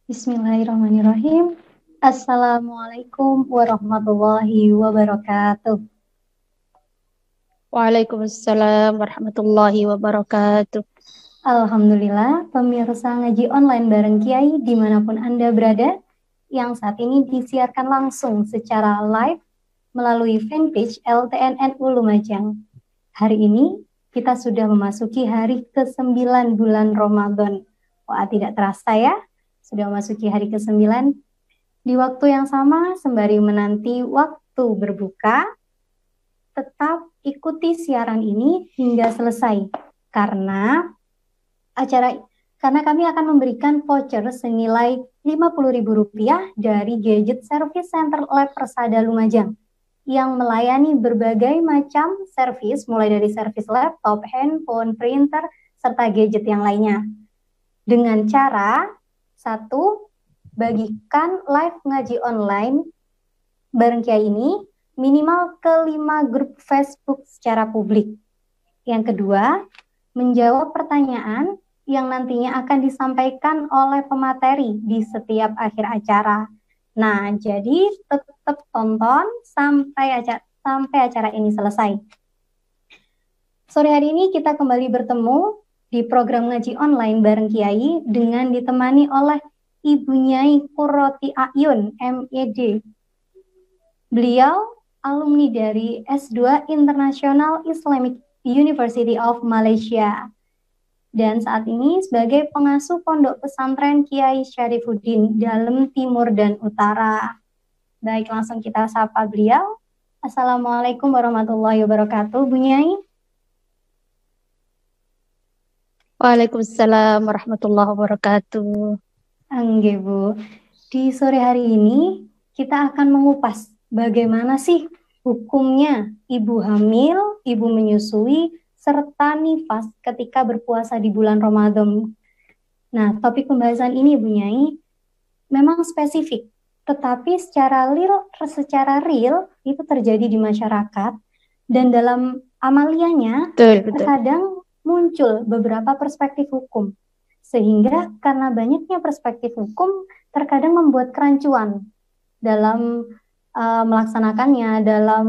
Bismillahirrahmanirrahim. Assalamualaikum warahmatullahi wabarakatuh. Waalaikumsalam warahmatullahi wabarakatuh. Alhamdulillah, pemirsa ngaji online bareng Kiai dimanapun Anda berada, yang saat ini disiarkan langsung secara live melalui fanpage LTNNU Lumajang. Hari ini kita sudah memasuki hari ke-9 bulan Ramadan. Wah, tidak terasa ya, sudah memasuki hari ke-9. Di waktu yang sama, sembari menanti waktu berbuka, tetap ikuti siaran ini hingga selesai karena acara karena kami akan memberikan voucher senilai Rp50.000 dari Gadget Service Center Lab Persada Lumajang yang melayani berbagai macam servis mulai dari servis laptop, handphone, printer, serta gadget yang lainnya. Dengan cara satu, bagikan live ngaji online bareng Kiai ini minimal ke 5 grup Facebook secara publik. Yang kedua, menjawab pertanyaan yang nantinya akan disampaikan oleh pemateri di setiap akhir acara. Nah, jadi tetap tonton sampai acara ini selesai. Sore hari ini kita kembali bertemu di program ngaji online bareng Kiai dengan ditemani oleh Ibu Nyai Qurroti Ayun, MED. Beliau alumni dari S2 International Islamic University of Malaysia dan saat ini sebagai pengasuh pondok pesantren Kiai Syarifuddin Dalem Timur dan Utara. Baik, langsung kita sapa beliau. Assalamualaikum warahmatullahi wabarakatuh, Bu Nyai. Waalaikumsalam warahmatullahi wabarakatuh. Angge, Bu. Di sore hari ini kita akan mengupas bagaimana sih hukumnya ibu hamil, ibu menyusui, serta nifas ketika berpuasa di bulan Ramadan. Nah, topik pembahasan ini, Bu Nyai, memang spesifik, tetapi secara real itu terjadi di masyarakat dan dalam amaliyahnya Betul. terkadang muncul beberapa perspektif hukum. Sehingga karena banyaknya perspektif hukum terkadang membuat kerancuan dalam melaksanakannya, dalam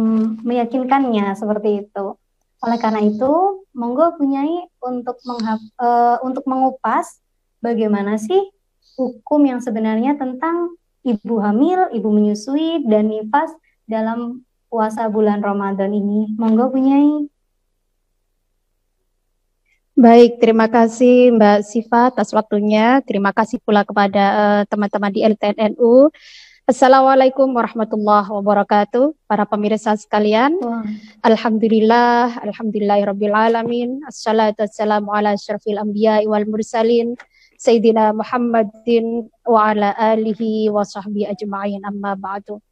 meyakinkannya seperti itu. Oleh karena itu, monggo Bu Nyai untuk mengupas bagaimana sih hukum yang sebenarnya tentang ibu hamil, ibu menyusui, dan nifas dalam puasa bulan Ramadan ini. Monggo Bu Nyai. Baik, terima kasih Mbak Siva atas waktunya. Terima kasih pula kepada teman-teman di LTNNU. Assalamualaikum warahmatullahi wabarakatuh. Para pemirsa sekalian. Wah. Alhamdulillahirabbil alamin. Assalatu wassalamu ala asyrafil anbiya'i wal mursalin. Sayyidina Muhammadin wa ala alihi wa sahbihi ajma'in, amma ba'du.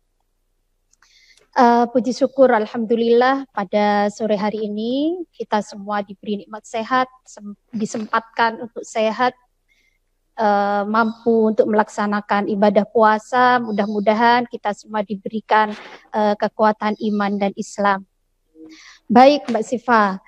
Puji syukur alhamdulillah pada sore hari ini kita semua diberi nikmat sehat, disempatkan untuk sehat, mampu untuk melaksanakan ibadah puasa. Mudah-mudahan kita semua diberikan kekuatan iman dan Islam. Baik Mbak Siva,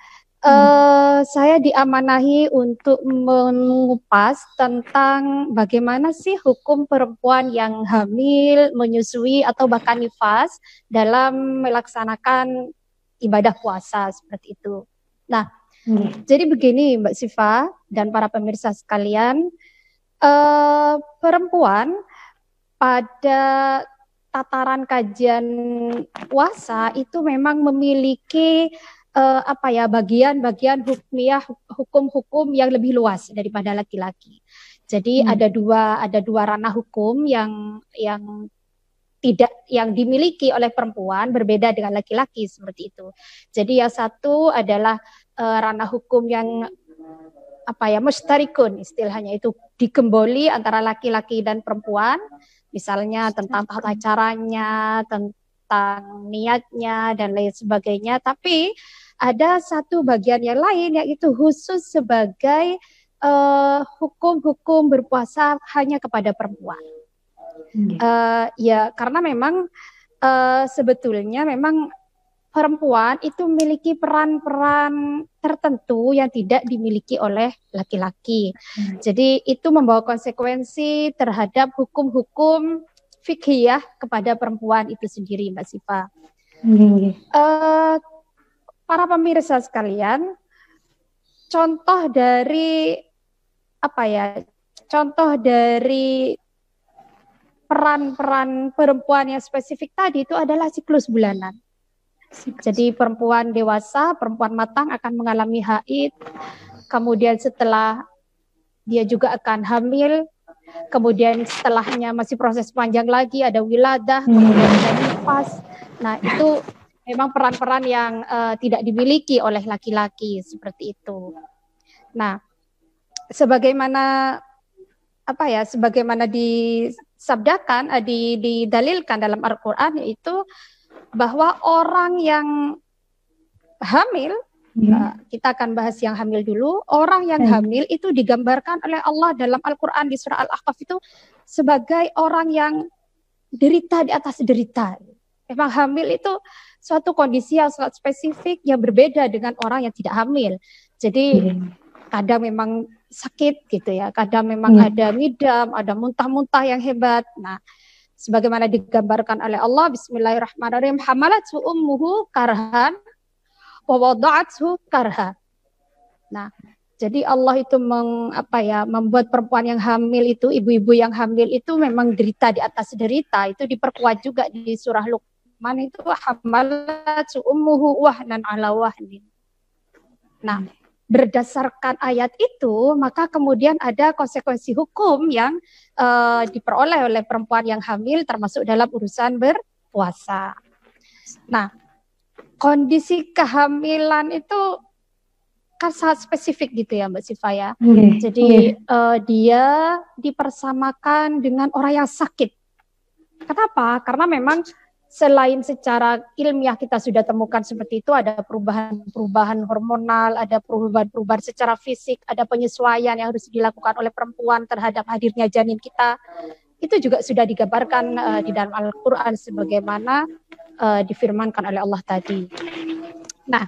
saya diamanahi untuk mengupas tentang bagaimana sih hukum perempuan yang hamil, menyusui, atau bahkan nifas dalam melaksanakan ibadah puasa seperti itu. Nah, jadi begini Mbak Siva dan para pemirsa sekalian, perempuan pada tataran kajian puasa itu memang memiliki bagian-bagian hukum-hukum yang lebih luas daripada laki-laki. Jadi ada dua ranah hukum yang dimiliki oleh perempuan berbeda dengan laki-laki seperti itu. Jadi yang satu adalah ranah hukum yang mustarikun, istilahnya itu digemboli antara laki-laki dan perempuan, misalnya tentang tata caranya, tentang niatnya dan lain sebagainya. Tapi ada satu bagian yang lain yaitu khusus sebagai hukum-hukum berpuasa hanya kepada perempuan. Ya karena memang sebetulnya memang perempuan itu memiliki peran-peran tertentu yang tidak dimiliki oleh laki-laki. Jadi itu membawa konsekuensi terhadap hukum-hukum fikih kepada perempuan itu sendiri, Mbak Siva. Para pemirsa sekalian, contoh dari peran-peran perempuan yang spesifik tadi itu adalah siklus bulanan. Jadi perempuan dewasa, perempuan matang akan mengalami haid, kemudian setelah dia juga akan hamil, kemudian setelahnya masih proses panjang lagi, ada wiladah, kemudian ada nifas. Nah, itu memang peran-peran yang tidak dimiliki oleh laki-laki seperti itu. Nah, sebagaimana disabdakan, didalilkan dalam Al-Quran, yaitu bahwa orang yang hamil, kita akan bahas yang hamil dulu. Orang yang hamil itu digambarkan oleh Allah dalam Al-Quran di surah Al-Ahqaf itu sebagai orang yang derita di atas derita. Memang hamil itu suatu kondisi yang sangat spesifik yang berbeda dengan orang yang tidak hamil. Jadi kadang memang sakit gitu ya, kadang memang ada midam, ada muntah-muntah yang hebat. Nah, sebagaimana digambarkan oleh Allah, bismillahirrahmanirrahim, hamalathu ummuhu karhan wa wada'athu karha. Nah, jadi Allah itu membuat perempuan yang hamil itu, ibu-ibu yang hamil itu memang derita di atas derita. Itu diperkuat juga di surah Luqman itu, hamalathu ummuhu wahnan ala wahnin. Nah, berdasarkan ayat itu, maka kemudian ada konsekuensi hukum yang diperoleh oleh perempuan yang hamil, termasuk dalam urusan berpuasa. Nah, kondisi kehamilan itu kan sangat spesifik gitu ya, Mbak Siva ya. Jadi dia dipersamakan dengan orang yang sakit. Kenapa? Karena memang selain secara ilmiah kita sudah temukan seperti itu, ada perubahan hormonal, ada perubahan secara fisik, ada penyesuaian yang harus dilakukan oleh perempuan terhadap hadirnya janin kita. Itu juga sudah digambarkan di dalam Al-Quran sebagaimana difirmankan oleh Allah tadi. Nah,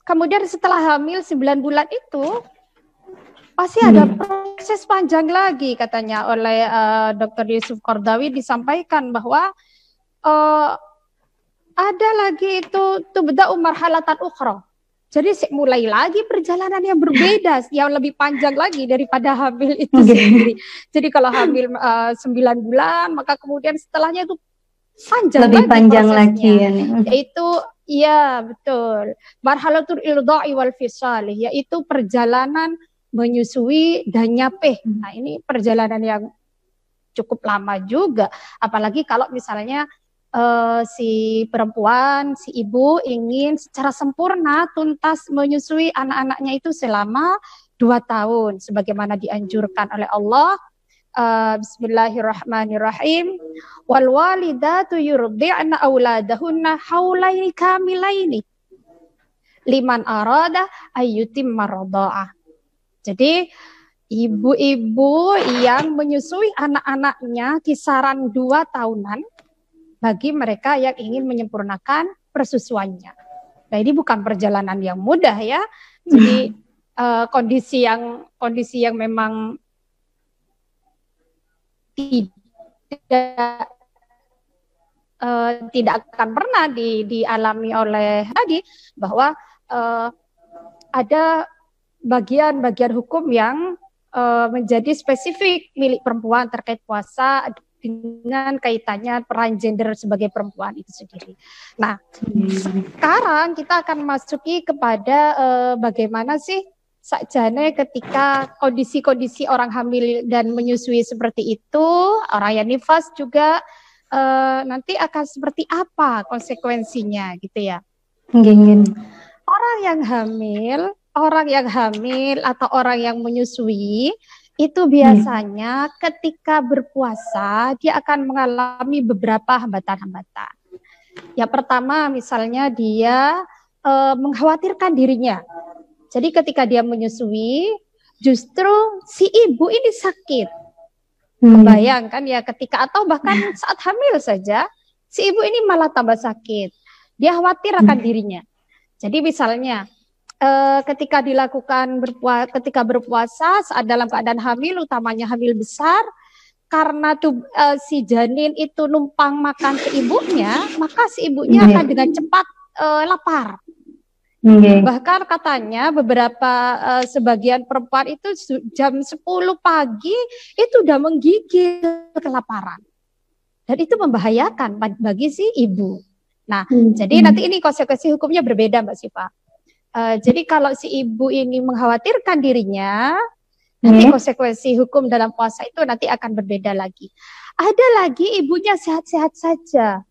kemudian setelah hamil 9 bulan itu pasti ada proses panjang lagi, katanya oleh Dr. Yusuf Qardawi, disampaikan bahwa ada lagi itu tubda'u marhalatan ukhra. Jadi mulai lagi perjalanan yang berbeda, yang lebih panjang lagi daripada hamil itu sendiri. Jadi kalau hamil 9 bulan, maka kemudian setelahnya itu lebih panjang lagi ya, yaitu iya betul, marhalatul irda'i wal fisal, yaitu perjalanan menyusui dan nyapih. Nah, ini perjalanan yang cukup lama juga, apalagi kalau misalnya si perempuan, si ibu ingin secara sempurna tuntas menyusui anak-anaknya itu selama 2 tahun sebagaimana dianjurkan oleh Allah. Bismillahirrahmanirrahim. Wal walidatu yurdi'na auladahunna haulaini kamilaini liman arada ayyutimma radha'ah. Jadi ibu-ibu yang menyusui anak-anaknya kisaran 2 tahunan bagi mereka yang ingin menyempurnakan persusuannya. Nah, ini bukan perjalanan yang mudah ya. Jadi kondisi yang memang tidak akan pernah dialami oleh tadi, bahwa ada bagian-bagian hukum yang menjadi spesifik milik perempuan terkait puasa dengan kaitannya peran gender sebagai perempuan itu sendiri. Nah, sekarang kita akan masuki kepada bagaimana sih sakjane ketika kondisi-kondisi orang hamil dan menyusui seperti itu, orang yang nifas juga nanti akan seperti apa konsekuensinya gitu ya. Orang yang hamil atau orang yang menyusui itu biasanya ketika berpuasa dia akan mengalami beberapa hambatan-hambatan. Yang pertama misalnya dia mengkhawatirkan dirinya. Jadi ketika dia menyusui justru si ibu ini sakit. Bayangkan ya ketika, atau bahkan saat hamil saja si ibu ini malah tambah sakit. Dia khawatir akan dirinya. Jadi misalnya ketika ketika berpuasa saat dalam keadaan hamil, utamanya hamil besar, karena si janin itu numpang makan ke ibunya, maka si ibunya akan dengan cepat lapar. Bahkan katanya beberapa sebagian perempuan itu jam 10 pagi itu udah menggigil kelaparan. Dan itu membahayakan bagi si ibu. Nah, jadi nanti ini konsekuensi hukumnya berbeda, Mbak Siva. Jadi kalau si ibu ini mengkhawatirkan dirinya, nanti konsekuensi hukum dalam puasa itu nanti akan berbeda lagi. Ada lagi ibunya sehat-sehat saja.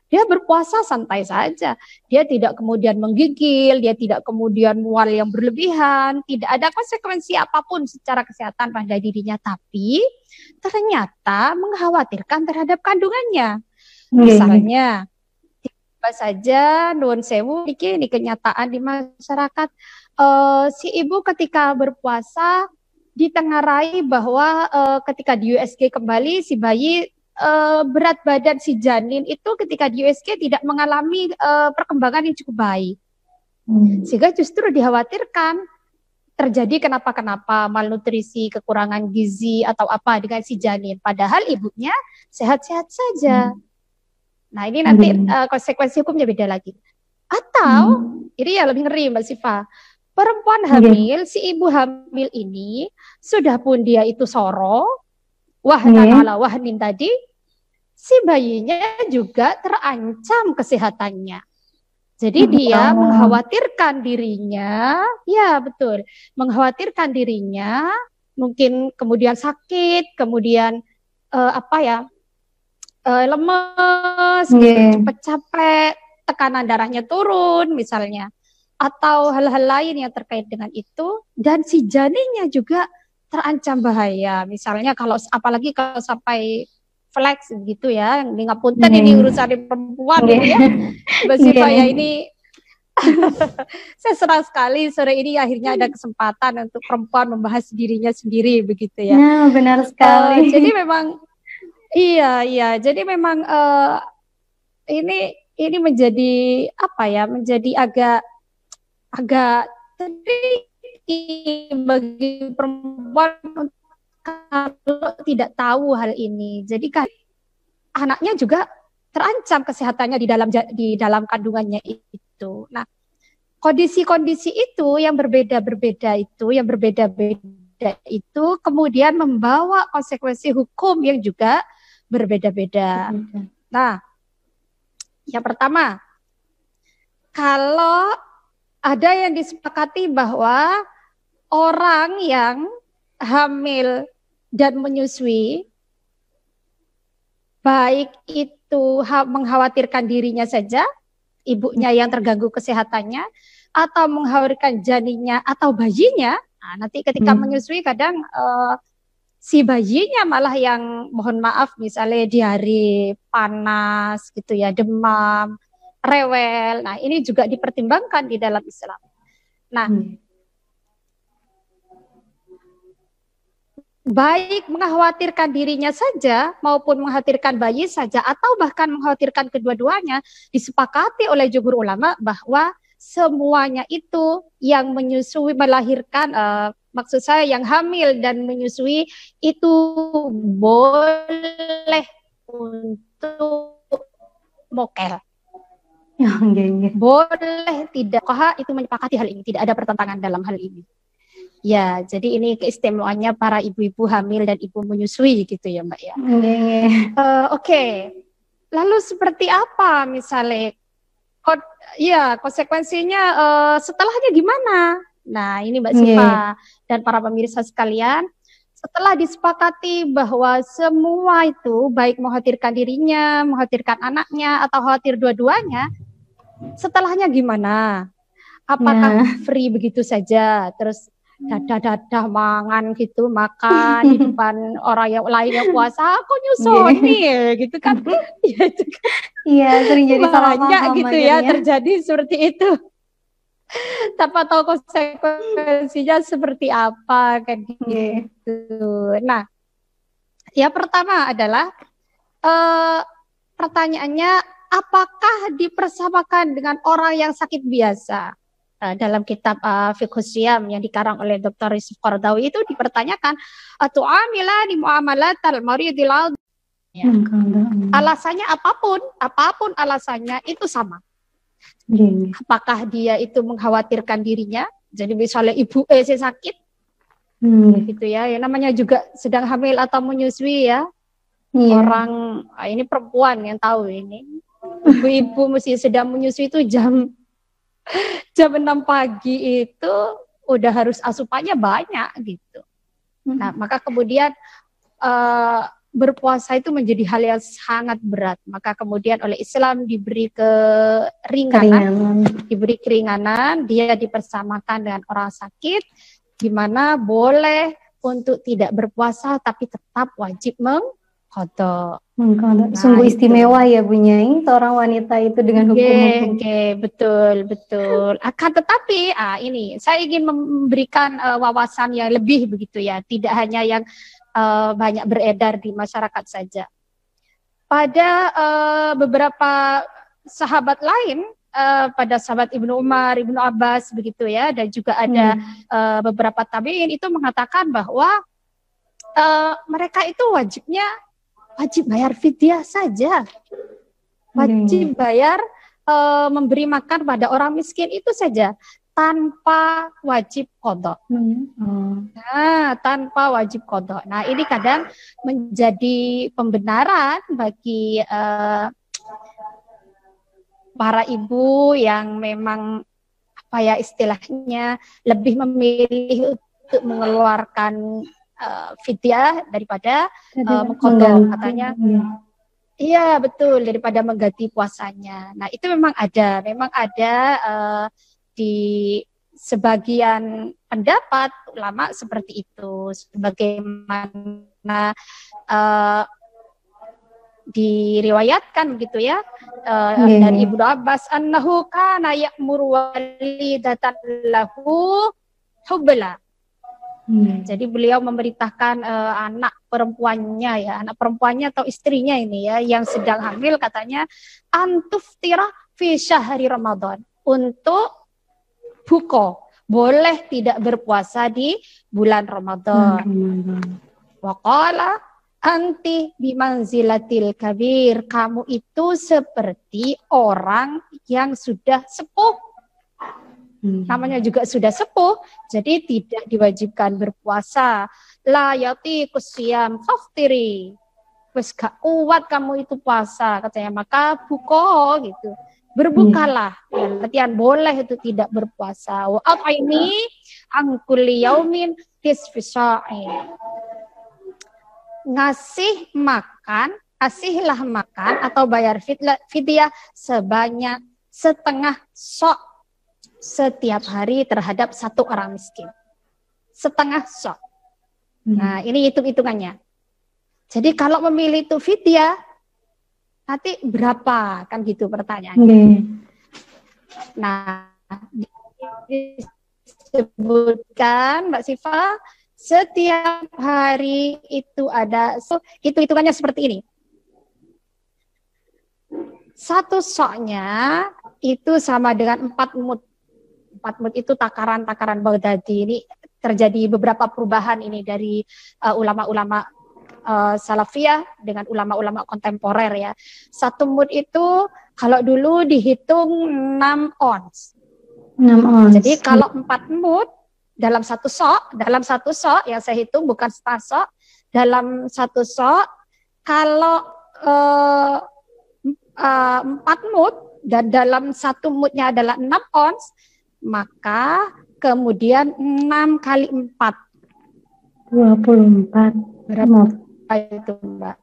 Dia berpuasa santai saja. Dia tidak kemudian menggigil, dia tidak kemudian mual yang berlebihan, tidak ada konsekuensi apapun secara kesehatan pada dirinya, tapi ternyata mengkhawatirkan terhadap kandungannya. Misalnya, tiba saja nuwun sewu ini kenyataan di masyarakat, si ibu ketika berpuasa ditengarai bahwa ketika di USG kembali si bayi berat badan si janin itu ketika di USG tidak mengalami perkembangan yang cukup baik. Sehingga justru dikhawatirkan terjadi kenapa-kenapa, malnutrisi, kekurangan gizi atau apa dengan si janin. Padahal ibunya sehat-sehat saja. Nah ini nanti konsekuensi hukumnya beda lagi. Atau, ini ya lebih ngeri Mbak Siva, perempuan hamil, si ibu hamil ini, sudah pun dia itu soro, wahnin tadi, si bayinya juga terancam kesehatannya. Jadi dia mengkhawatirkan dirinya, ya betul, mengkhawatirkan dirinya, mungkin kemudian sakit, kemudian lemes, cepat capek, tekanan darahnya turun misalnya, atau hal-hal lain yang terkait dengan itu, dan si janinnya juga terancam bahaya. Misalnya apalagi kalau sampai flex gitu ya, yang ngapunten ini urusan perempuan gitu ya. Mbak Siva ya ini saya senang sekali sore ini akhirnya ada kesempatan untuk perempuan membahas dirinya sendiri begitu ya. Nah, benar sekali. Jadi memang iya, jadi memang ini menjadi menjadi agak tricky bagi perempuan kalau tidak tahu hal ini. Jadi kan anaknya juga terancam kesehatannya di dalam kandungannya itu. Nah, kondisi-kondisi itu yang berbeda-beda itu kemudian membawa konsekuensi hukum yang juga berbeda-beda. Nah, yang pertama, kalau ada yang disepakati bahwa orang yang hamil dan menyusui, baik itu mengkhawatirkan dirinya saja, ibunya yang terganggu kesehatannya, atau mengkhawatirkan janinnya atau bayinya. Nah, nanti ketika menyusui kadang si bayinya malah yang mohon maaf misalnya diare, panas gitu ya, demam, rewel. Nah, ini juga dipertimbangkan di dalam Islam. Nah, baik mengkhawatirkan dirinya saja maupun mengkhawatirkan bayi saja atau bahkan mengkhawatirkan kedua-duanya, disepakati oleh jumhur ulama bahwa semuanya itu yang menyusui melahirkan, maksud saya yang hamil dan menyusui itu boleh untuk mokel. Boleh tidak, itu menyepakati hal ini, tidak ada pertentangan dalam hal ini. Ya, jadi ini keistimewaannya para ibu-ibu hamil dan ibu menyusui gitu ya Mbak ya. Oke. Lalu seperti apa misalnya? Konsekuensinya setelahnya gimana? Nah, ini Mbak Siva dan para pemirsa sekalian, setelah disepakati bahwa semua itu baik mengkhawatirkan dirinya, mengkhawatirkan anaknya atau khawatir dua-duanya, setelahnya gimana? Apakah free begitu saja? Terus dadah mangan gitu, makan di depan orang yang lain yang puasa, aku nyusoni gitu kan. Iya, sering jadi salah paham gitu ya, terjadi seperti itu. Tanpa tahu konsekuensinya seperti apa kan gitu. Nah, yang pertama adalah pertanyaannya apakah dipersamakan dengan orang yang sakit biasa? Dalam kitab Fiqh Siyam yang dikarang oleh Dr. Yusuf Qaradawi itu dipertanyakan, tu'amilani muamalatal maridil adil. Ya. Alasannya apapun alasannya itu sama. Apakah dia itu mengkhawatirkan dirinya? Jadi misalnya ibu sakit, gitu ya. Yang namanya juga sedang hamil atau menyusui ya. Orang ini perempuan yang tahu ini. Ibu-ibu mesti sedang menyusui itu jam 6 pagi itu udah harus asupannya banyak gitu. Nah, maka kemudian berpuasa itu menjadi hal yang sangat berat. Maka kemudian oleh Islam diberi keringanan, dia dipersamakan dengan orang sakit, di mana boleh untuk tidak berpuasa tapi tetap wajib mengqadha. Sungguh istimewa ya Bu Nyai, seorang wanita itu dengan hukum-hukum. Betul. Akan tetapi ini saya ingin memberikan wawasan yang lebih begitu ya, tidak hanya yang banyak beredar di masyarakat saja. Pada beberapa sahabat lain, pada sahabat Ibnu Umar, Ibnu Abbas begitu ya, dan juga ada beberapa tabi'in itu mengatakan bahwa mereka itu wajib bayar fidyah saja, wajib bayar memberi makan pada orang miskin itu saja, tanpa wajib qadha. Nah, tanpa wajib qadha. Nah, ini kadang menjadi pembenaran bagi para ibu yang memang istilahnya lebih memilih untuk mengeluarkan fidyah daripada mengqadha, katanya. Iya betul, daripada mengganti puasanya. Nah itu memang ada di sebagian pendapat ulama seperti itu, sebagaimana diriwayatkan begitu ya dari Ibnu Abbas, annahu kana ya'muru walidatan lahu hubla. Jadi beliau memerintahkan anak perempuannya atau istrinya ini ya yang sedang hamil, katanya antuftira fi syahri Ramadan, untuk buka, boleh tidak berpuasa di bulan Ramadan. Wa qala anti bimanzilatil kabir, kamu itu seperti orang yang sudah sepuh. Namanya juga sudah sepuh, jadi tidak diwajibkan berpuasa. La yatiqus siyam faftiri, wes gak kuat kamu itu puasa, katanya, maka buka gitu, berbukalah. Artian boleh itu tidak berpuasa. Wa at'imi an kulli yaumin tisfi sa'in, kasihlah makan atau bayar fidyah sebanyak setengah sok setiap hari terhadap satu orang miskin. Setengah sok. Nah, ini hitung-hitungannya. Jadi kalau memilih itu fidyah, nanti berapa? Kan gitu pertanyaannya. Nah, disebutkan Mbak Siva, setiap hari itu ada, hitung-hitungannya seperti ini. Satu soknya itu sama dengan 4 mud. 4 mud itu takaran Baghdadi. Ini terjadi beberapa perubahan ini dari ulama-ulama salafiyah dengan ulama-ulama kontemporer ya. 1 mud itu kalau dulu dihitung 6 ons. 6 ons. Jadi kalau 4 mud dalam satu sok yang saya hitung, bukan setengah sok, dalam satu sok, kalau 4 mud dan dalam 1 mudnya adalah 6 ons, maka kemudian 6 kali 4. 24. Berapa itu, Mbak?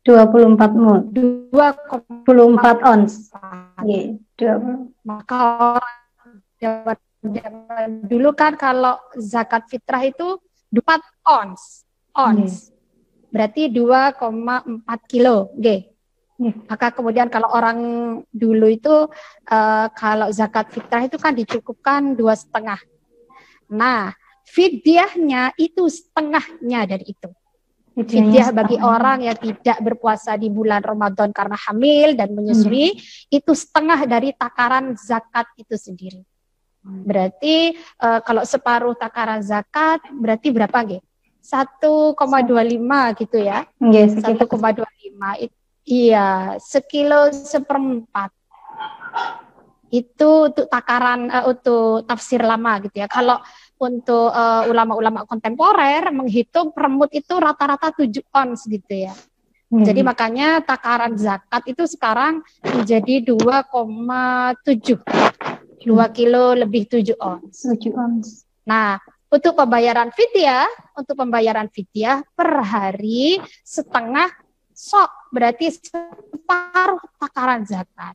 24 mud. 24 ons. Maka orang dulu kan kalau zakat fitrah itu 4 ons. Berarti 2,4 kilo. Maka kemudian kalau orang dulu itu kalau zakat fitrah itu kan dicukupkan 2,5. Nah, fidyahnya itu setengahnya dari itu. Fidyah bagi orang yang tidak berpuasa di bulan Ramadan karena hamil dan menyusui itu setengah dari takaran zakat itu sendiri. Berarti kalau separuh takaran zakat berarti berapa nggih? 1,25 gitu ya. 1,25 iya, sekilo seperempat. Itu untuk takaran untuk tafsir lama gitu ya. Kalau untuk ulama-ulama kontemporer menghitung permut itu rata-rata 7 ons gitu ya. Jadi makanya takaran zakat itu sekarang menjadi 2,7. 2 kilo lebih 7 ons. 7 ons. Nah, untuk pembayaran fidyah per hari setengah sok, berarti separuh takaran zakat.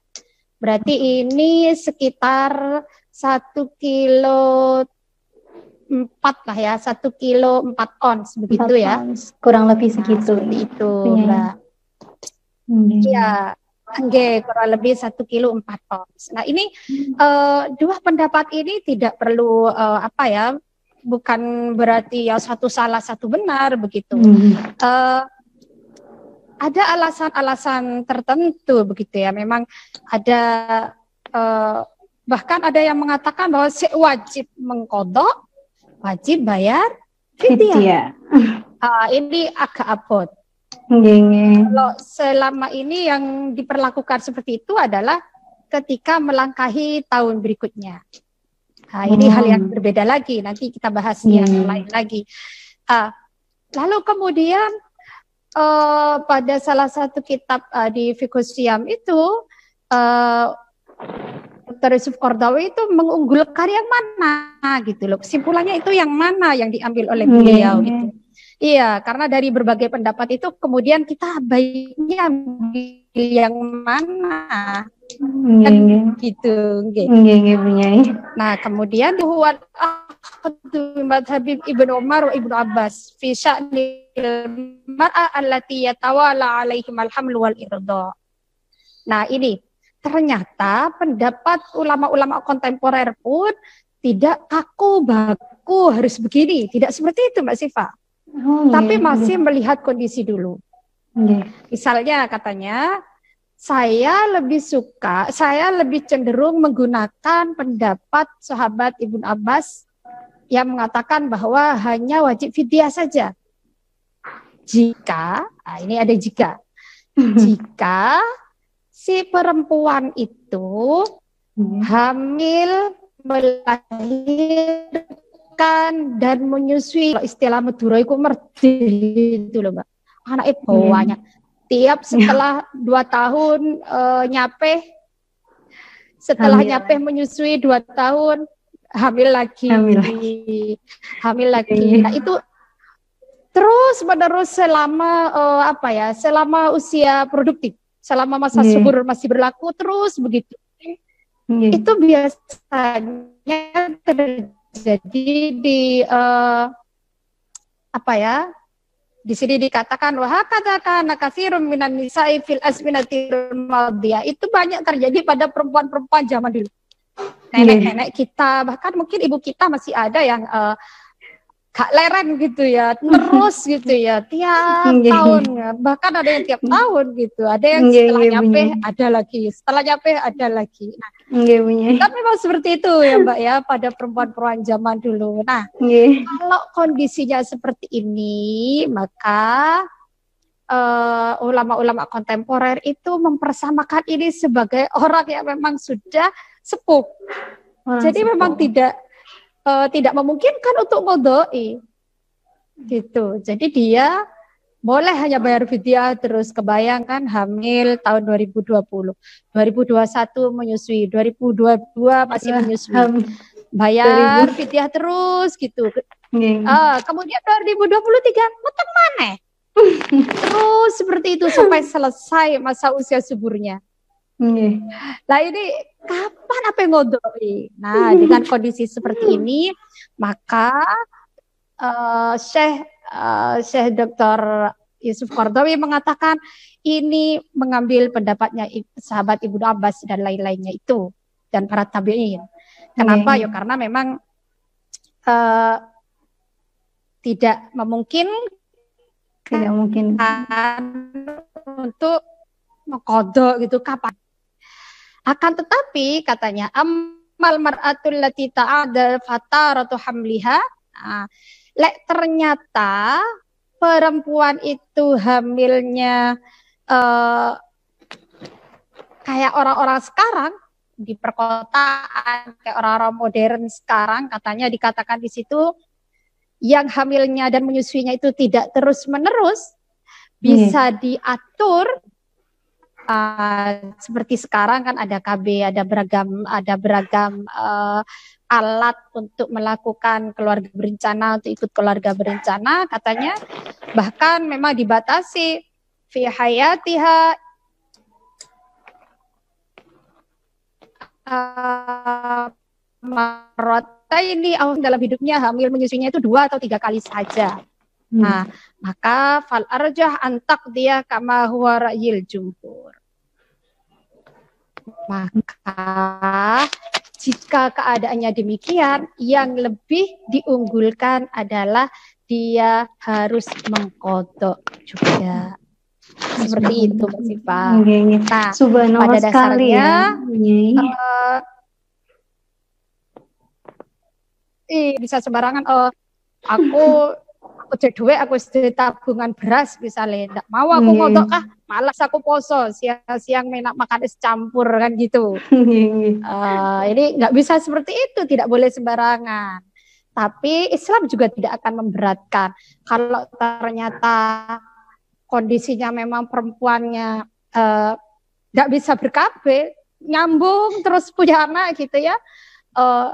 Berarti ini sekitar 1 kilo 4 lah ya, 1 kilo 4 ons begitu 4 ya. Ons. Kurang lebih segitu. Nah, itu, Mbak. Iya. Kurang lebih 1 kilo 4 ons. Nah ini dua pendapat ini tidak perlu bukan berarti ya satu salah satu benar begitu. Ada alasan-alasan tertentu begitu ya. Memang ada bahkan ada yang mengatakan bahwa wajib mengkodok, wajib bayar fidyah. Ini agak abot. Kalau selama ini yang diperlakukan seperti itu adalah ketika melangkahi tahun berikutnya. Nah, ini hal yang berbeda lagi. Nanti kita bahas yang lain lagi. Lalu kemudian pada salah satu kitab di Fiqhus Syam itu Dr. Yusuf Qaradawi itu mengunggulkan yang mana gitu loh. Kesimpulannya itu yang mana yang diambil oleh beliau gitu. Iya, karena dari berbagai pendapat itu kemudian kita baiknya ambil yang mana gitu. Nah, kemudian huwa Habib Ibnu Umar wa Ibnu Abbas fi sya'nil mar'a allati yatawala 'alaihim al-hamlu wal irda. Nah, ini ternyata pendapat ulama-ulama kontemporer pun tidak kaku baku harus begini, tidak seperti itu Mbak Sifa. Tapi masih melihat kondisi dulu. Misalnya katanya, saya lebih cenderung menggunakan pendapat sahabat Ibnu Abbas yang mengatakan bahwa hanya wajib fidyah saja. Jika si perempuan itu hamil, melahirkan dan menyusui, istilah Madura itu merdi itu loh Mbak. Anak bawahnya tiap setelah 2 tahun nyapeh menyusui 2 tahun hamil lagi. Nah itu terus menerus selama selama usia produktif, selama masa subur masih berlaku terus begitu. Itu biasanya terjadi di di sini dikatakan wahakadzakana katsirun minan nisa'i fil azminatil madiyah. Itu banyak terjadi pada perempuan-perempuan zaman dulu. Nenek-nenek kita, bahkan mungkin ibu kita masih ada yang gak leren gitu ya, terus gitu ya, tiap tahun, bahkan ada yang tiap tahun gitu, ada yang setelah nyapeh ada lagi, Nah, kan memang seperti itu ya Mbak ya, pada perempuan-perempuan zaman dulu. Nah, kalau kondisinya seperti ini, maka ulama-ulama kontemporer itu mempersamakan ini sebagai orang yang memang sudah sepuh. Jadi memang tidak memungkinkan untuk ngodoi gitu. Jadi dia boleh hanya bayar fidyah terus. Kebayangkan hamil tahun 2020, 2021 menyusui, 2022 masih menyusui, bayar fidyah terus gitu. Kemudian 2023 meteng maneh. Terus seperti itu sampai selesai masa usia suburnya. Nah ini kapan apa yang ngodoi? Nah dengan kondisi seperti ini maka Syekh Dr. Yusuf Qaradawi mengatakan ini mengambil pendapatnya sahabat Ibnu Abbas dan lain-lainnya itu dan para tabi'in. Kenapa? Ya karena memang tidak memungkinkan Tidak mungkin untuk mengkodok gitu kapan. Akan tetapi katanya amal mar'atul lati ta'adal fataratu hamliha. Nah, ternyata perempuan itu hamilnya kayak orang-orang sekarang di perkotaan, kayak orang-orang modern sekarang, katanya dikatakan di situ yang hamilnya dan menyusuinya itu tidak terus-menerus, bisa diatur. Seperti sekarang kan ada KB, ada beragam alat untuk melakukan keluarga berencana, untuk ikut keluarga berencana, katanya bahkan memang dibatasi fi hayatiha marota ini dalam hidupnya hamil menyusuinya itu 2 atau 3 kali saja. Nah, maka fal arjah antak dia kama huwa ra'yil jumhur. Maka jika keadaannya demikian, yang lebih diunggulkan adalah dia harus mengkodok juga. Seperti itu, Mbak Siva. Nah, pada dasarnya bisa sembarangan. Aku duit, aku tabungan beras misalnya, nggak mau aku ngodok malas aku poso, siang-siang enak makan es campur kan gitu. Ini nggak bisa seperti itu, tidak boleh sembarangan. Tapi Islam juga tidak akan memberatkan kalau ternyata kondisinya memang perempuannya nggak bisa ber-KB, nyambung terus punya anak gitu ya,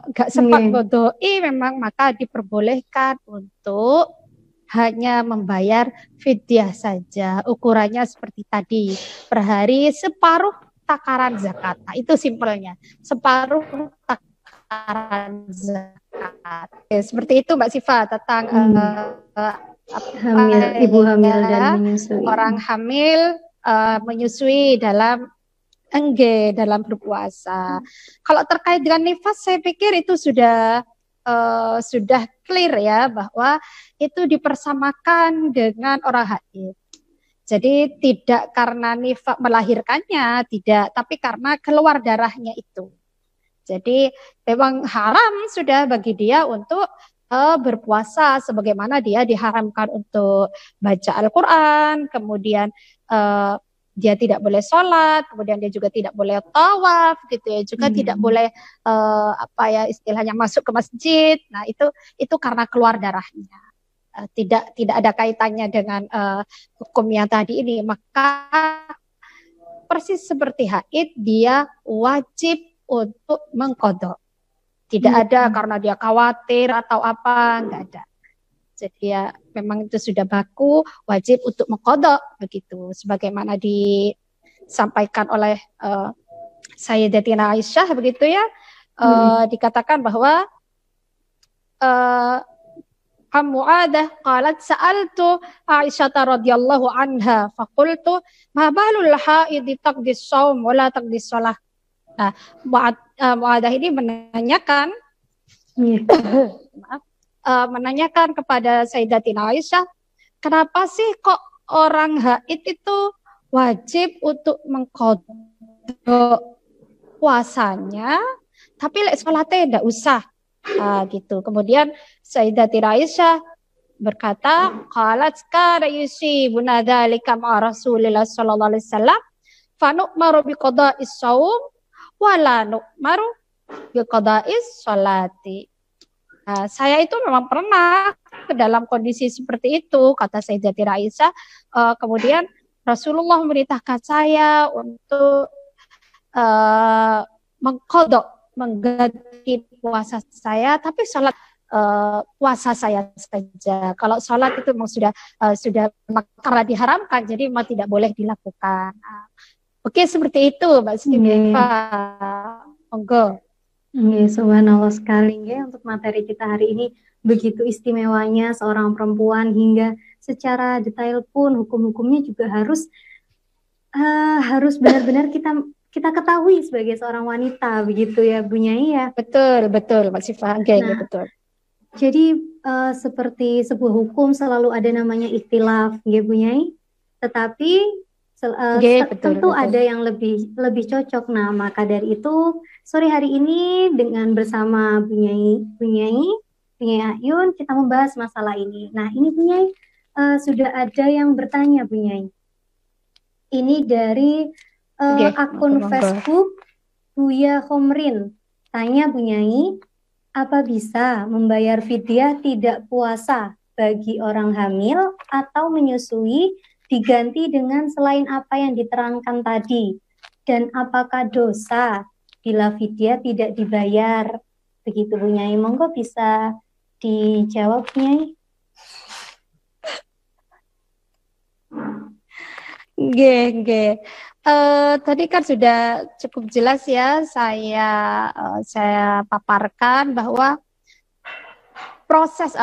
nggak sempat ngodoi memang, maka diperbolehkan untuk hanya membayar fidyah saja. Ukurannya seperti tadi, per hari separuh takaran zakat. Nah, itu simpelnya, separuh takaran zakat. Seperti itu Mbak Siva tentang hamil, ibu hamil dan menyusui. Orang hamil menyusui dalam dalam berpuasa. Kalau terkait dengan nifas, saya pikir itu sudah clear ya, bahwa itu dipersamakan dengan orang haid. Jadi tidak karena nifas melahirkannya, tidak, tapi karena keluar darahnya itu. Jadi memang haram sudah bagi dia untuk berpuasa, sebagaimana dia diharamkan untuk baca Al-Quran, kemudian dia tidak boleh sholat, kemudian dia juga tidak boleh tawaf gitu ya, juga tidak boleh istilahnya masuk ke masjid. Nah, itu karena keluar darahnya. Tidak ada kaitannya dengan hukum yang tadi ini. Maka persis seperti haid, dia wajib untuk mengqadha. Tidak ada karena dia khawatir atau apa, enggak ada. Jadi ya memang itu sudah baku, wajib untuk mengqadha begitu, sebagaimana disampaikan oleh Sayyidatina Aisyah begitu ya. Dikatakan bahwa Mu'adah qalat sa'altu Aisyah radhiyallahu anha faqultu ma balul haidi taqdis shaum wala taqdis shalah. Nah, Mu'adah ini menanyakan menanyakan kepada Sayyidatina Aisyah, kenapa sih kok orang haid itu wajib untuk mengqadha puasanya, tapi sholatnya tidak usah. Gitu. Kemudian Sayyidatina Aisyah berkata, qalat kana yusibuna dzalika ma Rasulillah sallallahu alaihi wasallam fa nu'maru bi qada'is shaum wa la nu'maru bi qada'is sholati. Saya itu memang pernah ke dalam kondisi seperti itu, kata Sayyidatina Aisyah. Kemudian Rasulullah memerintahkan saya untuk mengqadha, mengganti puasa saya, tapi sholat puasa saya saja. Kalau sholat itu memang sudah karena diharamkan, jadi memang tidak boleh dilakukan. Oke, seperti itu Mbak Siva. Monggo. Subhanallah sekali ya, untuk materi kita hari ini begitu istimewanya seorang perempuan, hingga secara detail pun hukum-hukumnya juga harus benar-benar kita ketahui sebagai seorang wanita begitu ya Bu Nyai ya. Betul Mbak Siva. Betul. Jadi seperti sebuah hukum selalu ada namanya ikhtilaf, nggih Bu Nyai. Tetapi Nggih, betul tentu betul. ada yang lebih cocok. Nah, maka dari itu sore hari ini dengan bersama Bu Nyai Ayun kita membahas masalah ini. Nah, ini Bu Nyai sudah ada yang bertanya Bu Nyai. Ini dari Nggih, akun monggo-monggo. Facebook Buya Khomrin. Tanya Bu Nyai, apa bisa membayar fidyah tidak puasa bagi orang hamil atau menyusui diganti dengan selain apa yang diterangkan tadi? Dan apakah dosa bila fidyah tidak dibayar? Begitu Bu Nyai, monggo bisa dijawab Bu Nyai. Nggih, nggih. Tadi kan sudah cukup jelas ya saya paparkan bahwa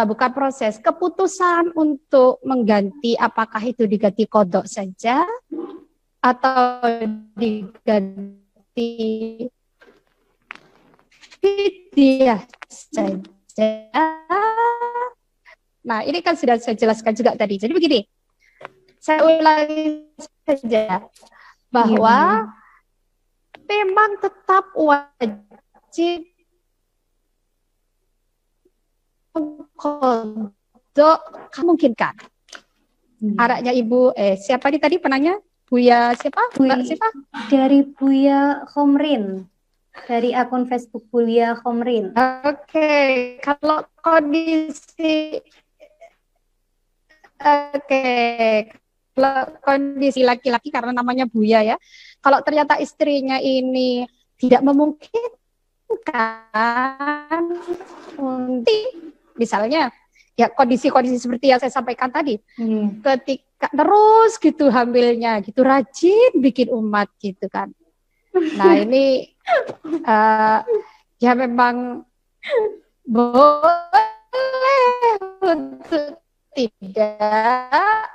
bukan proses, keputusan untuk mengganti apakah itu diganti kodok saja atau diganti fidyah saja. Nah, ini kan sudah saya jelaskan juga tadi. Jadi begini, saya ulangi saja bahwa memang tetap wajib mengkodok memungkinkan. Anaknya Ibu, siapa nih tadi penanya? Buya siapa? Mbak siapa? Dari Buya Khomrin. Dari akun Facebook Buya Khomrin. Oke, kalau kondisi kalau kondisi laki-laki karena namanya Buya ya. Kalau ternyata istrinya ini tidak memungkinkan, misalnya ya kondisi-kondisi seperti yang saya sampaikan tadi, ketika terus gitu hamilnya, gitu rajin bikin umat gitu kan. Nah ini ya memang boleh untuk tidak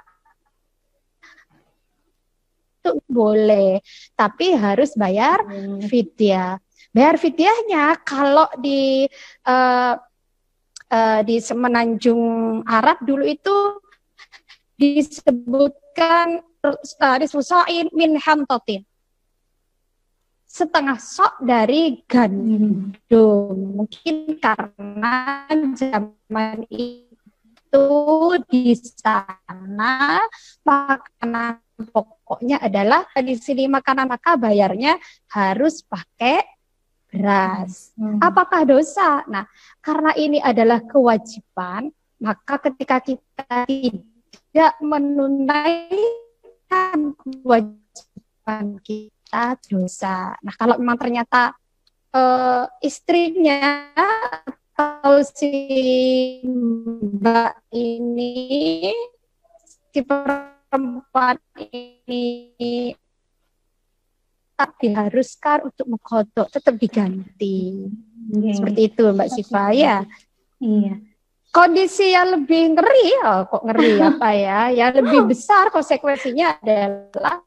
itu boleh, tapi harus bayar fidyah. Bayar fidyahnya kalau di Semenanjung Arab dulu itu disebutkan disusain min hamtotin, setengah sok dari gandum. Mungkin karena zaman itu di sana makanan pokoknya adalah di sini makanan, maka bayarnya harus pakai beras. Apakah dosa? Nah, karena ini adalah kewajiban, maka ketika kita tidak menunaikan kewajiban kita dosa. Nah, kalau memang ternyata istrinya atau si mbak ini, si perempuan ini tetap diharuskan untuk mengkodok, tetap diganti. Seperti itu Mbak Siva ya. Iya. Kondisi yang lebih ngeri, kok ngeri apa ya? Yang lebih besar konsekuensinya adalah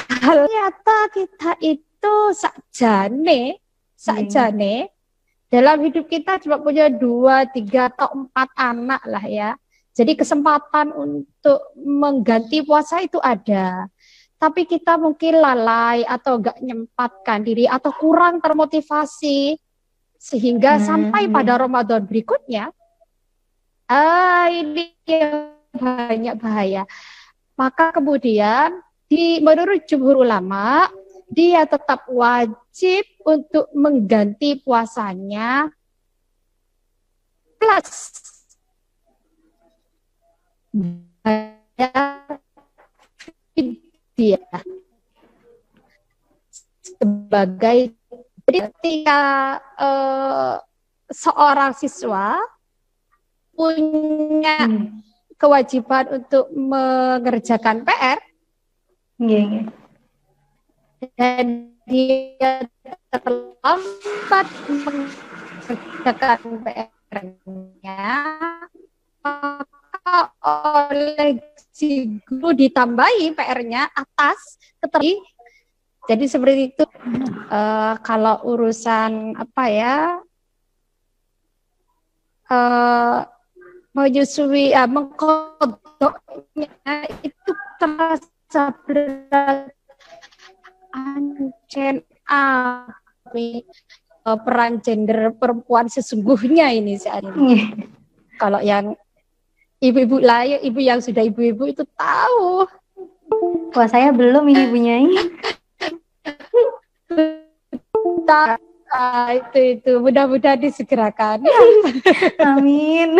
ternyata kita itu sakjane dalam hidup kita cuma punya 2, 3, atau 4 anak lah ya. Jadi kesempatan untuk mengganti puasa itu ada. Tapi kita mungkin lalai atau gak nyempatkan diri atau kurang termotivasi sehingga sampai pada Ramadan berikutnya ini banyak bahaya. Maka kemudian menurut jumhur ulama dia tetap wajib untuk mengganti puasanya plus bayar fidyah sebagai. Jadi ketika seorang siswa punya kewajiban untuk mengerjakan PR dan dia terlambat mengerjakan PR-nya, maka oleh si guru ditambahi PR-nya atas keterlambatan. Jadi seperti itu. Kalau urusan apa ya, menyusui, mengkodoknya itu terasa berat. Ancen peran gender perempuan sesungguhnya ini saat ini. Kalau yang ibu-ibu lain, ibu yang sudah ibu-ibu itu tahu. Wah, saya belum ini Bu Nyai. Itu mudah-mudahan disegerakan. Amin.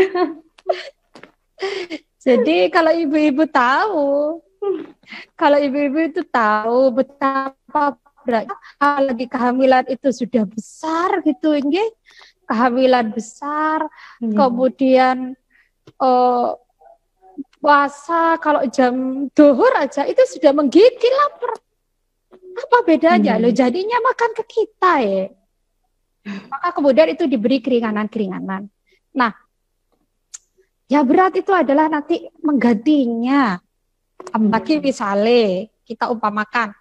Jadi kalau ibu-ibu itu tahu betapa berat lagi kehamilan itu sudah besar gitu, nggih. Kehamilan besar, kemudian puasa kalau jam duhur aja itu sudah menggigil lapar. Apa bedanya? Loh, jadinya makan ke kita ya. Maka kemudian itu diberi keringanan-keringanan. Nah, ya berat itu adalah nanti menggantinya. Apalagi misalnya kita umpamakan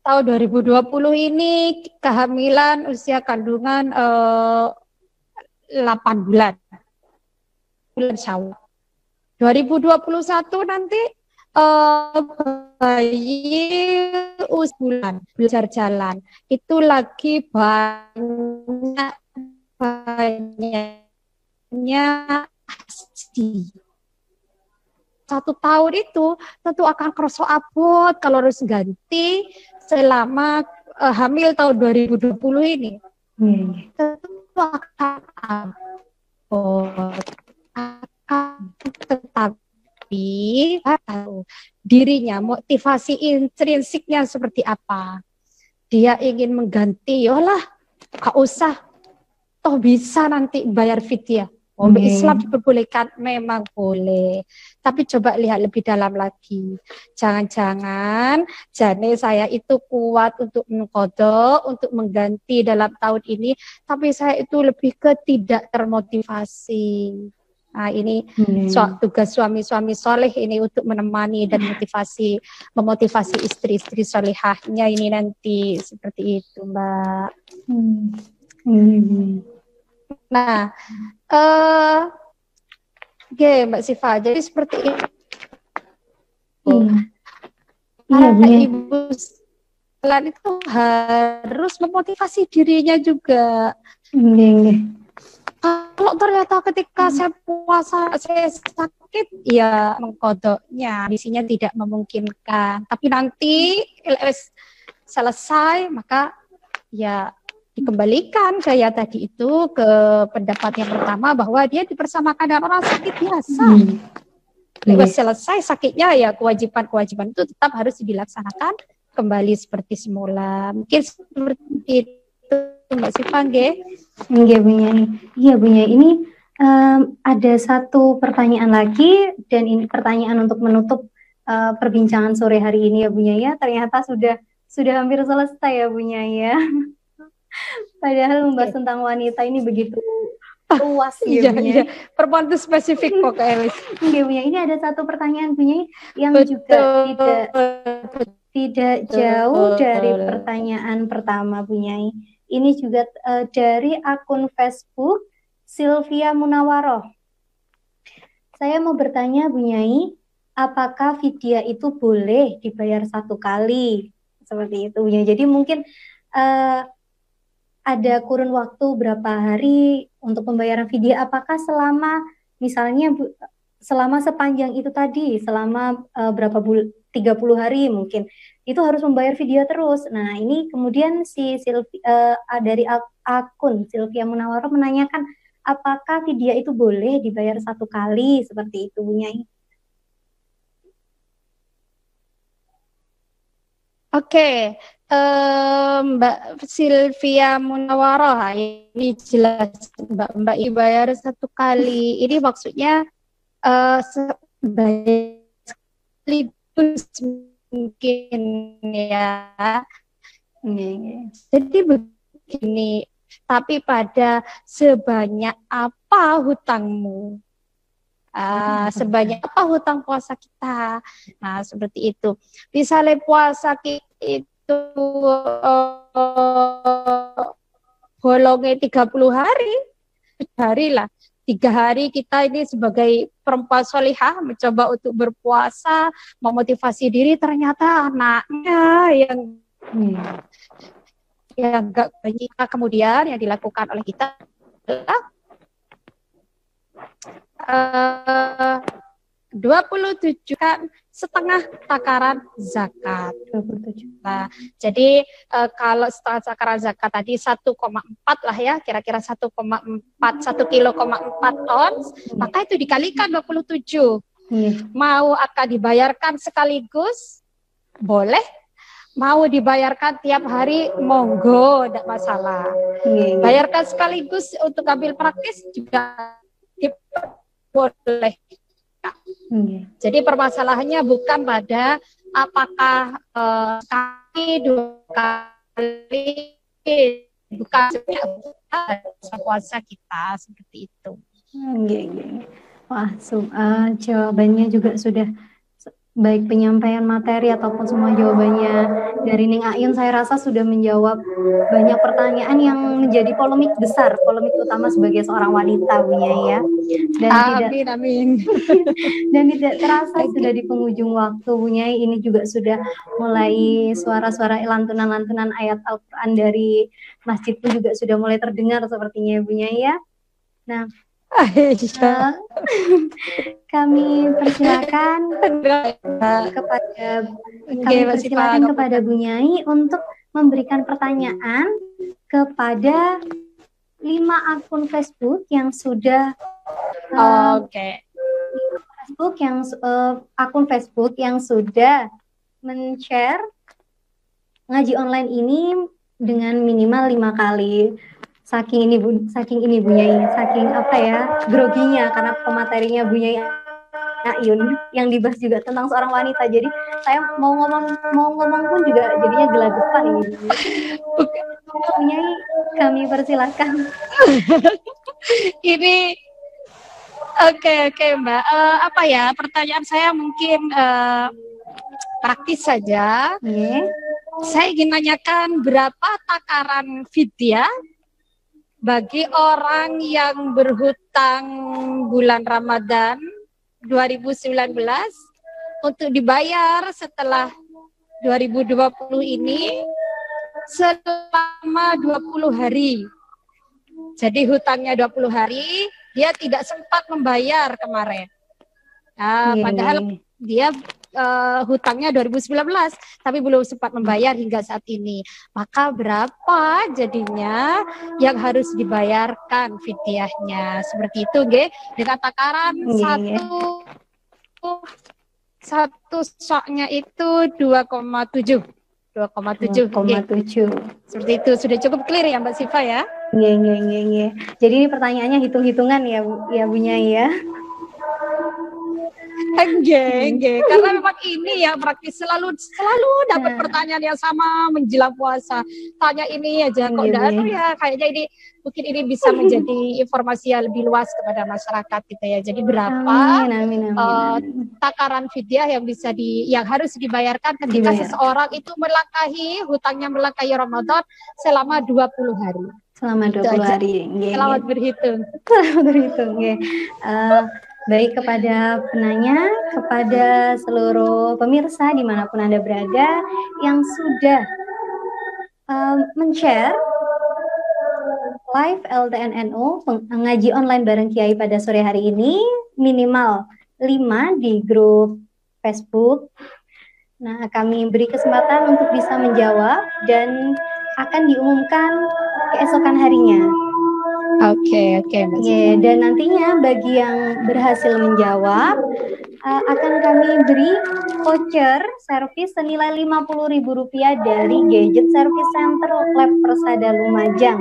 tahun 2020 ini kehamilan usia kandungan 8 bulan. Bulan Syawal. 2021 nanti bayi usia bulan belajar jalan. Itu lagi banyaknya haji. 1 tahun itu tentu akan kerasa abot kalau harus ganti selama hamil tahun 2020 ini. Tentu akan abot. Tetapi dirinya, motivasi intrinsiknya seperti apa. Dia ingin mengganti, yolah gak usah, toh bisa nanti bayar fidyah. Islam diperbolehkan, memang boleh. Tapi coba lihat lebih dalam lagi. Jangan-jangan jane saya itu kuat untuk mengkodok, untuk mengganti dalam tahun ini, tapi saya itu lebih ke tidak termotivasi. Nah, ini tugas suami-suami soleh ini untuk menemani dan memotivasi istri-istri solehahnya ini nanti seperti itu, Mbak. Nah, Mbak Siva, jadi seperti itu. Ibu sekalian itu harus memotivasi dirinya juga. Kalau ternyata ketika saya puasa saya sakit, ya mengkodoknya, kondisinya tidak memungkinkan. Tapi nanti LS selesai, maka ya dikembalikan kayak tadi itu ke pendapat yang pertama bahwa dia dipersamakan dengan orang sakit biasa. Lepas selesai sakitnya, ya kewajiban-kewajiban itu tetap harus dilaksanakan kembali seperti semula. Mungkin seperti itu Mbak Siva, nggih. Nggih, Bu Nyai. Iya, Bu Nyai, ini ada satu pertanyaan lagi, dan ini pertanyaan untuk menutup perbincangan sore hari ini ya Bu Nyai. Ya, ternyata sudah hampir selesai ya Bu Nyai ya. Padahal membahas tentang wanita ini begitu luas ya Bu Nyai. Perempuan itu spesifik pokoknya. Nggih, Bu Nyai, ini ada satu pertanyaan Bu Nyai yang juga tidak jauh dari pertanyaan pertama Bu Nyai. Ini juga dari akun Facebook Sylvia Munawaroh. Saya mau bertanya Bu Nyai, apakah fidyah itu boleh dibayar 1 kali? Seperti itu Bu Nyai. Jadi mungkin ada kurun waktu berapa hari untuk pembayaran fidyah? Apakah selama sepanjang itu tadi, selama berapa bulan, 30 hari mungkin, itu harus membayar fidyah terus. Nah, ini kemudian dari akun Sylvia Munawaroh menanyakan, apakah fidyah itu boleh dibayar 1 kali, seperti itu Bu Nyai? Oke, Mbak Sylvia Munawaroh, ini jelas Mbak dibayar 1 kali. Ini maksudnya sekaligus mungkin ya. Jadi begini, tapi pada sebanyak apa hutangmu? Sebanyak apa hutang puasa kita? Nah, seperti itu. Misalnya puasa kita itu bolongnya 30 hari lah. 3 hari kita ini sebagai perempuan solihah mencoba untuk berpuasa, memotivasi diri, ternyata anaknya yang gak banyak. Kemudian yang dilakukan oleh kita adalah 27 kan setengah takaran zakat. 27. Nah, jadi kalau setengah takaran zakat tadi 1,4 lah ya, kira-kira 1,4 1,4 kilo ons, maka itu dikalikan 27. Mau akan dibayarkan sekaligus, boleh. Mau dibayarkan tiap hari, monggo, tidak masalah. Bayarkan sekaligus untuk ambil praktis juga boleh. Jadi permasalahannya bukan pada apakah sekali, 2 kali, bukan puasa kita seperti itu. Wah, jawabannya juga sudah baik penyampaian materi ataupun semua jawabannya dari Ning Ayun, saya rasa sudah menjawab banyak pertanyaan yang menjadi polemik besar, polemik utama sebagai seorang wanita, Bu Nyai ya. Amin. Dan tidak terasa sudah di penghujung waktu, Bu Nyai. Ini juga sudah mulai suara-suara lantunan-lantunan ayat Al-Quran dari masjid pun juga sudah mulai terdengar sepertinya, Bu Nyai ya. Nah, kami persilakan kepada Bu Nyai untuk memberikan pertanyaan kepada 5 akun Facebook yang sudah akun Facebook yang sudah men-share ngaji online ini dengan minimal 5 kali. Saking ini Bu Nyai, saking groginya karena pematerinya Bu Nyai Ayun yang dibahas juga tentang seorang wanita. Jadi saya mau ngomong pun juga jadinya gelagapan ini. Bu Nyai, kami persilakan. Ini oke Mbak. Pertanyaan saya mungkin praktis saja. Saya ingin nanyakan berapa takaran fidyah bagi orang yang berhutang bulan Ramadan 2019 untuk dibayar setelah 2020 ini selama 20 hari. Jadi hutangnya 20 hari, dia tidak sempat membayar kemarin. Padahal dia hutangnya 2019 tapi belum sempat membayar hingga saat ini. Maka berapa jadinya yang harus dibayarkan fidyahnya? Seperti itu, nggih. Dengan takaran satu soknya itu 2,7. Seperti itu. Sudah cukup clear ya Mbak Siva ya? Nggih. Jadi ini pertanyaannya hitung-hitungan ya Bu Nyai ya. Enggak. Karena memang ini ya praktis selalu dapat pertanyaan yang sama menjelang puasa. Tanya ini aja kok ya kayaknya ini mungkin ini bisa menjadi informasi yang lebih luas kepada masyarakat kita ya. Jadi berapa takaran fidyah yang harus dibayarkan ketika seseorang itu hutangnya melangkahi Ramadan selama 20 hari. Selama 20 hari. Selamat berhitung. Baik kepada penanya, kepada seluruh pemirsa dimanapun Anda berada yang sudah men-share live LTNNU ngaji online bareng Kiai pada sore hari ini, minimal 5 di grup Facebook. Nah, kami beri kesempatan untuk bisa menjawab dan akan diumumkan keesokan harinya. Oke. Dan nantinya bagi yang berhasil menjawab akan kami beri voucher servis senilai Rp50.000 dari Gadget Service Center Lab Persada Lumajang.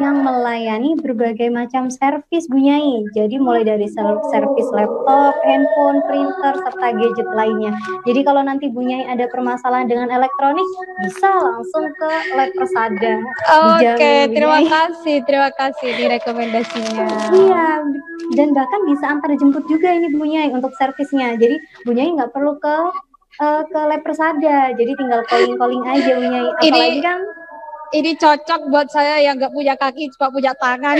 Yang melayani berbagai macam servis Bu Nyai. Jadi mulai dari servis laptop, handphone, printer, serta gadget lainnya. Jadi kalau nanti Bu Nyai ada permasalahan dengan elektronik, bisa langsung ke Lab Persada. Terima kasih di rekomendasinya. Iya, dan bahkan bisa antar jemput juga ini Bu Nyai untuk servisnya. Jadi Bu Nyai nggak perlu ke Lab Persada. Jadi tinggal calling aja Bu Nyai. Apalagi kan ini cocok buat saya yang nggak punya kaki cuma punya tangan.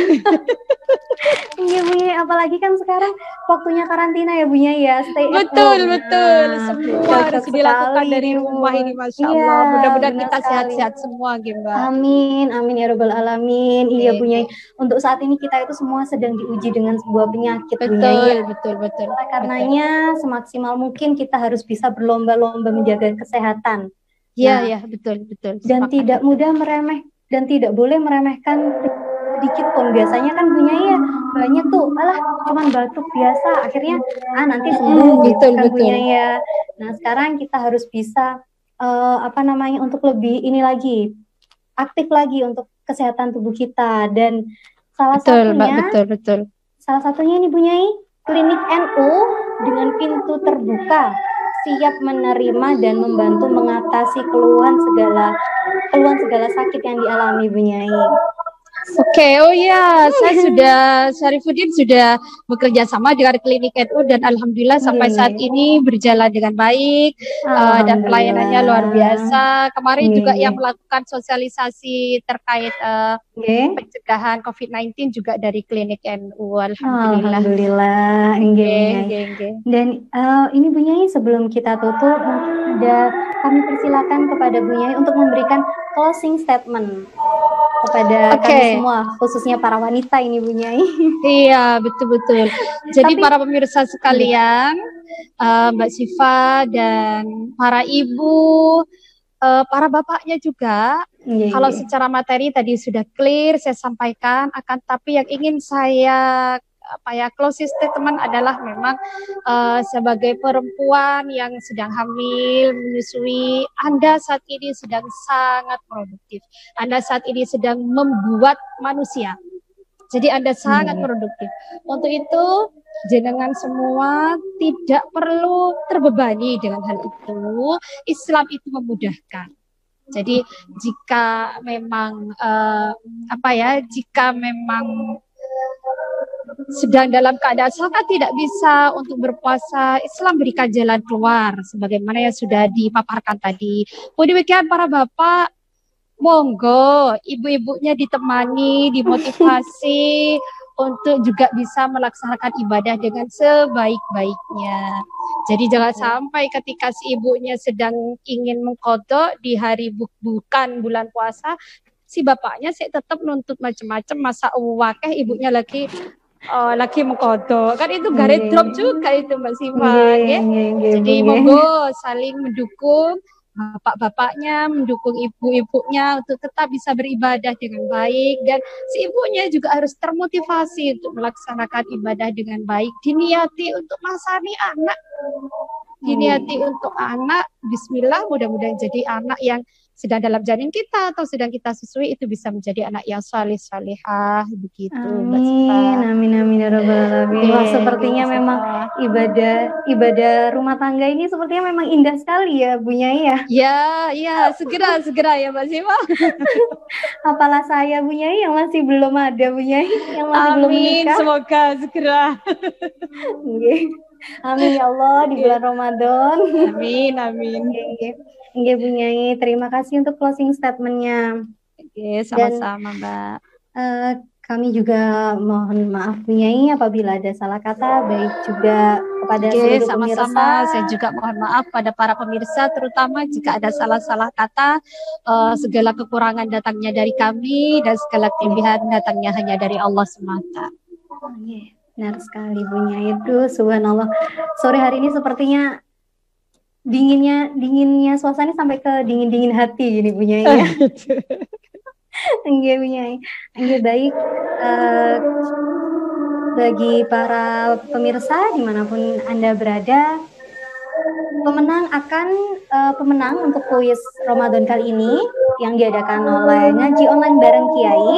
Iya Bu Nyai, apalagi kan sekarang waktunya karantina ya Bu Nyai ya, stay at Betul, home. betul. Nah, Semua harus cocok dilakukan sekali dari nih Bu. rumah ini, Masya Iya, Allah. Mudah-mudahan benar kita sekali. sehat-sehat semua, Mbak. Amin, amin ya robbal alamin. Iya Bu Nyai, Oke. untuk saat ini kita itu semua sedang diuji dengan sebuah penyakit Bu Nyai. Betul, betul, betul. Oleh karenanya semaksimal mungkin kita harus bisa berlomba-lomba menjaga kesehatan. Iya, Nah, ya, betul, betul. dan Sepakat tidak itu. mudah meremeh dan tidak boleh meremehkan sedikit pun. Biasanya kan Bu Nyai ya banyak tuh, alah cuman batuk biasa, akhirnya nanti sembuh gitu Betul, kan Bu betul. Nyai ya. Nah, sekarang kita harus bisa apa namanya untuk lebih ini lagi aktif lagi untuk kesehatan tubuh kita, dan salah Betul, Mbak, satunya betul, betul. salah satunya ini Bu Nyai, Klinik NU dengan pintu terbuka siap menerima dan membantu mengatasi keluhan segala sakit yang dialami Bu Nyai. Oke, oh ya, Syarifuddin sudah bekerja sama dengan Klinik NU dan alhamdulillah sampai saat ini berjalan dengan baik dan pelayanannya luar biasa. Kemarin juga yang melakukan sosialisasi terkait pencegahan COVID-19 juga dari Klinik NU, alhamdulillah. Alhamdulillah, Dan ini Bu Nyai, sebelum kita tutup, kami persilakan kepada Bu Nyai untuk memberikan closing statement kepada kami semua, khususnya para wanita ini Bu Nyai. Iya, betul-betul. Jadi para pemirsa sekalian, Mbak Siva dan para ibu, para bapaknya juga, kalau secara materi tadi sudah clear saya sampaikan, akan tapi yang ingin saya closing statement adalah memang sebagai perempuan yang sedang hamil, menyusui, Anda saat ini sedang sangat produktif. Anda saat ini sedang membuat manusia. Jadi Anda sangat produktif. Untuk itu, jenengan semua tidak perlu terbebani dengan hal itu. Islam itu memudahkan. Jadi jika memang jika memang sedang dalam keadaan sangat tidak bisa untuk berpuasa, Islam berikan jalan keluar sebagaimana yang sudah dipaparkan tadi. Demikian para bapak, monggo ibu-ibunya ditemani, dimotivasi untuk juga bisa melaksanakan ibadah dengan sebaik-baiknya. Jadi jangan sampai ketika si ibunya sedang ingin mengqadha di hari bukan bulan puasa, si bapaknya sih tetap nuntut macam-macam, masa wakeh ibunya lagi mengqadha. Kan itu garet drop juga itu Mbak Siva. Jadi monggo saling mendukung, bapak-bapaknya mendukung ibu-ibunya untuk tetap bisa beribadah dengan baik, dan si ibunya juga harus termotivasi untuk melaksanakan ibadah dengan baik, diniati untuk masani anak, diniati untuk anak. Bismillah, mudah-mudahan jadi anak yang sedang dalam janin kita atau sedang kita susui itu bisa menjadi anak yang salih-salihah begitu. Amin, amin ya rabbal alamin. Wah, sepertinya memang ibadah rumah tangga ini sepertinya memang indah sekali ya Bu Nyai ya. Ya, segera ya Mbak Siva. Apalah saya Bu Nyai yang masih belum ada Bu Nyai, yang masih belum menikah. Semoga segera. Amin ya Allah di bulan Ramadan. Amin. Nggih Bu Nyai, terima kasih untuk closing statement-nya. Sama-sama Mbak. Kami juga mohon maaf Bu Nyai apabila ada salah kata, baik juga kepada seluruh pemirsa. Sama-sama, saya juga mohon maaf pada para pemirsa, terutama jika ada salah-salah kata. Segala kekurangan datangnya dari kami dan segala kelebihan datangnya hanya dari Allah semata. Benar sekali Bu Nyai, itu subhanallah. Sore hari ini sepertinya dinginnya suasana sampai ke dingin hati gini Bu Nyai ya. Nggih Bu Nyai. Nggih, baik, bagi para pemirsa dimanapun Anda berada, pemenang untuk kuis Ramadan kali ini yang diadakan oleh Ngaji Online Bareng Kiai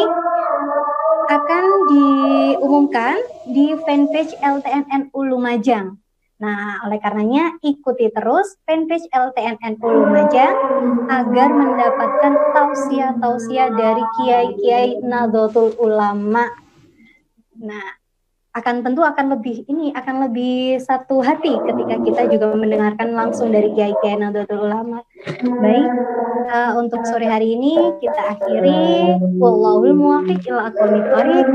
akan diumumkan di fanpage LTNNU Lumajang. Nah, oleh karenanya ikuti terus fanpage LTNNU Lumajang agar mendapatkan tausiah-tausiah dari kiai-kiai Nahdlatul Ulama. Nah, akan lebih satu hati ketika kita juga mendengarkan langsung dari Kiai Nahdlatul Ulama. Baik, untuk sore hari ini kita akhiri. Wallahul muwaffiq ila aqwamit thoriq.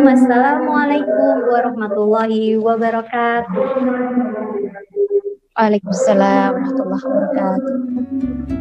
Wassalamualaikum warahmatullahi wabarakatuh. Waalaikumsalam warahmatullahi wabarakatuh.